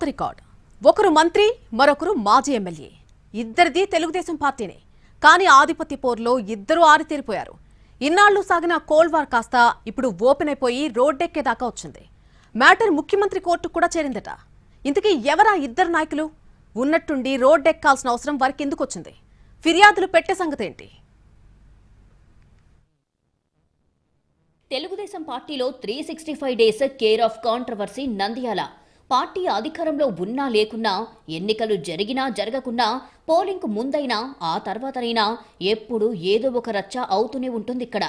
The record. ఒకరు మంత్రి, మరొకరు మాజీ ఎమ్మెల్యే. ఇద్దరిది తెలుగుదేశం పార్టీనే. కానీ ఆధిపత్య పోరులో ఇద్దరు ఆరితేరిపోయారు. ఇన్నాళ్లు సాగిన కోల్డ్ వార్ కాస్త ఇప్పుడు ఓపెన్ అయిపోయి రోడ్డెక్కేదాకా వచ్చింది. మ్యాటర్ ముఖ్యమంత్రి కోర్టుకు కూడా చేరిందట. ఇంతకీ ఎవరా ఇద్దరు నాయకులు? ఉన్నట్టుండి రోడ్డెక్కాల్సిన అవసరం వారికి ఎందుకు వచ్చింది? ఫిర్యాదులు పెట్టే సంగతేంటి? తెలుగుదేశం పార్టీలో 365 days care of controversy Nandyal. Party అధికారంలో ఉన్నా లేకున్నా, ఎన్నికలు జరిగినా జరగకున్నా, పోలింగ్కు ముందైనా ఆ తర్వాతనైనా ఎప్పుడు ఏదో ఒక రచ్చ అవుతూనే ఉంటుంది ఇక్కడ.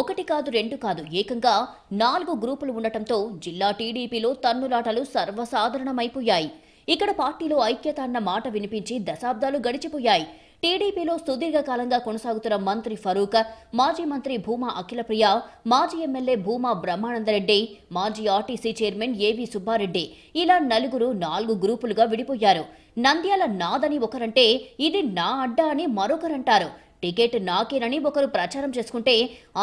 ఒకటి కాదు, రెండు కాదు, ఏకంగా 4 గ్రూపులు ఉండటంతో జిల్లా టీడీపీలో తన్నులాటలు సర్వసాధారణమైపోయాయి. ఇక్కడ పార్టీలో ఐక్యత అన్న మాట వినిపించి దశాబ్దాలు గడిచిపోయాయి. టీడీపీలో సుదీర్ఘకాలంగా కొనసాగుతున్న మంత్రి ఫరూక్, మాజీ మంత్రి భూమా అఖిలప్రియ, మాజీ ఎమ్మెల్యే భూమా బ్రహ్మానందరెడ్డి, మాజీ ఆర్టీసీ చైర్మన్ ఏవి సుబ్బారెడ్డి, ఇలా నలుగురు 4 గ్రూపులుగా విడిపోయారు. నంద్యాల నాదని ఒకరంటే ఇది నా అడ్డా అని మరొకరంటారు. టికెట్ నాకేనని ఒకరు ప్రచారం చేసుకుంటే,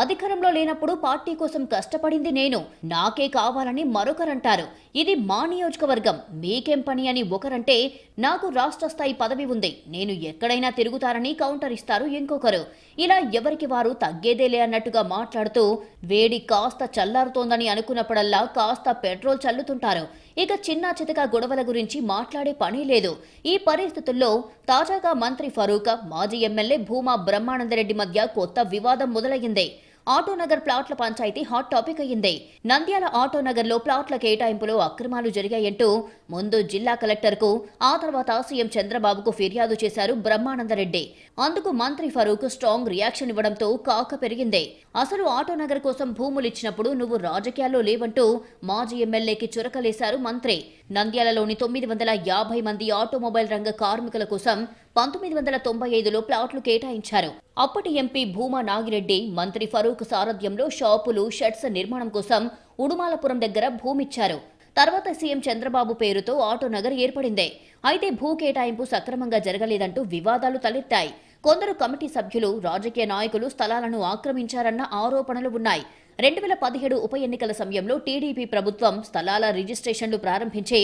అధికారంలో లేనప్పుడు పార్టీ కోసం కష్టపడింది నేను, నాకే కావాలని మరొకరంటారు. ఇది మా నియోజకవర్గం, మీకేం పని అని ఒకరంటే, నాకు రాష్ట్ర స్థాయి పదవి ఉంది, నేను ఎక్కడైనా తిరుగుతారని కౌంటర్ ఇస్తారు ఇంకొకరు. ఇలా ఎవరికి వారు తగ్గేదేలే అన్నట్టుగా మాట్లాడుతూ వేడి కాస్త చల్లారుతోందని అనుకున్నప్పుడల్లా కాస్త పెట్రోల్ చల్లుతుంటారు. ఇక చిన్నా చితక గొడవల గురించి మాట్లాడే పని లేదు. ఈ పరిస్థితుల్లో తాజాగా మంత్రి ఫరూక్, మాజీ ఎమ్మెల్యే భూమా బ్రహ్మానందరెడ్డి మధ్య కొత్త వివాదం మొదలయ్యింది. ఆటోనగర్ ప్లాట్ల పంచాయతీ హాట్ టాపిక్ అయ్యింది. నంద్యాల ఆటోనగర్లో ప్లాట్ల కేటాయింపులో అక్రమాలు జరిగాయంటూ ముందు జిల్లా కలెక్టర్కు, ఆ తర్వాత సీఎం చంద్రబాబుకు ఫిర్యాదు చేశారు బ్రహ్మానందరెడ్డి. అందుకు మంత్రి ఫరూక్ స్ట్రాంగ్ రియాక్షన్ ఇవ్వడంతో కాక పెరిగింది. అసలు ఆటోనగర్ కోసం భూములు ఇచ్చినప్పుడు నువ్వు రాజకీయాల్లో లేవంటూ మాజీ ఎమ్మెల్యేకి చురకలేశారు మంత్రి. నంద్యాలలోని 950 మంది ఆటోమొబైల్ రంగ కార్మికుల కోసం 1995లో ప్లాట్లు కేటాయించారు. అప్పటి ఎంపీ భూమా నాగిరెడ్డి మంత్రి ఫరూక్ సారథ్యంలో షాపులు, షెడ్స్ నిర్మాణం కోసం ఉడుమాలపురం దగ్గర భూమిచ్చారు. తర్వాత సీఎం చంద్రబాబు పేరుతో ఆటోనగర్ ఏర్పడింది. అయితే భూ కేటాయింపు సక్రమంగా జరగలేదంటూ వివాదాలు తలెత్తాయి. కొందరు కమిటీ సభ్యులు, రాజకీయ నాయకులు స్థలాలను ఆక్రమించారన్న ఆరోపణలు ఉన్నాయి. 2017 ఉప ఎన్నికల సమయంలో టీడీపీ ప్రభుత్వం స్థలాల రిజిస్ట్రేషన్లు ప్రారంభించి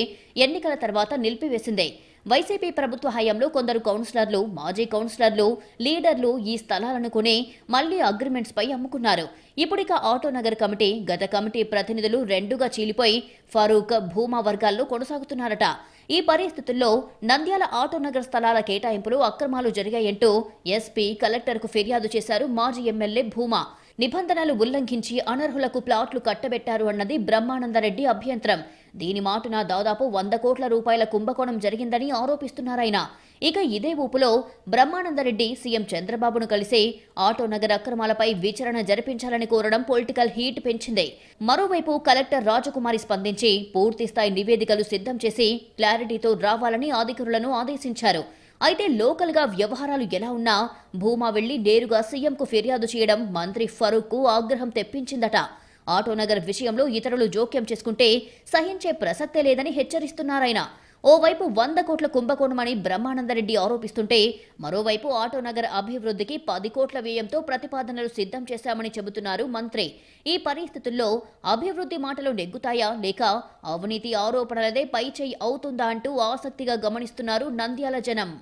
ఎన్నికల తర్వాత నిలిపివేసింది. వైసీపీ ప్రభుత్వ హయాంలో కొందరు కౌన్సిలర్లు, మాజీ కౌన్సిలర్లు, లీడర్లు ఈ స్థలాలను కొని మళ్లీ అగ్రిమెంట్స్ పై అమ్ముకున్నారు. ఇప్పుడిక ఆటోనగర్ కమిటీ, గత కమిటీ ప్రతినిధులు రెండుగా చీలిపోయి ఫరూక్, భూమా వర్గాల్లో కొనసాగుతున్నారట. ఈ పరిస్థితుల్లో నంద్యాల ఆటోనగర్ స్థలాల కేటాయింపులో అక్రమాలు జరిగాయంటూ ఎస్పీ, కలెక్టర్కు ఫిర్యాదు చేశారు మాజీ ఎమ్మెల్యే భూమా. నిబంధనలు ఉల్లంఘించి అనర్హులకు ప్లాట్లు కట్టబెట్టారు అన్నది బ్రహ్మానందరెడ్డి అభ్యంతరం. దీని మాటున దాదాపు 100 కోట్ల రూపాయల కుంభకోణం జరిగిందని ఆరోపిస్తున్నారాయన. ఇక ఇదే ఊపులో బ్రహ్మానందరెడ్డి సీఎం చంద్రబాబును కలిసి ఆటోనగర్ అక్రమాలపై విచారణ జరిపించాలని కోరడం పొలిటికల్ హీట్ పెంచింది. మరోవైపు కలెక్టర్ రాజకుమారి స్పందించి పూర్తిస్థాయి నివేదికలు సిద్ధం చేసి క్లారిటీతో రావాలని అధికారులను ఆదేశించారు. అయితే లోకల్గా వ్యవహారాలు ఎలా ఉన్నా భూమా వెళ్లి నేరుగా సీఎంకు ఫిర్యాదు చేయడం మంత్రి ఫరూక్కు ఆగ్రహం తెప్పించిందట. ఆటోనగర్ విషయంలో ఇతరులు జోక్యం చేసుకుంటే సహించే ప్రసక్తే లేదని హెచ్చరిస్తున్నారాయన. ఓవైపు 100 కోట్ల కుంభకోణమని బ్రహ్మానందరెడ్డి ఆరోపిస్తుంటే, మరోవైపు ఆటోనగర్ అభివృద్ధికి 10 కోట్ల వ్యయంతో ప్రతిపాదనలు సిద్ధం చేశామని చెబుతున్నారు మంత్రి. ఈ పరిస్థితుల్లో అభివృద్ధి మాటలు నెగ్గుతాయా లేక అవినీతి ఆరోపణలదే పైచేయి అవుతుందా అంటూ ఆసక్తిగా గమనిస్తున్నారు నంద్యాల జనం.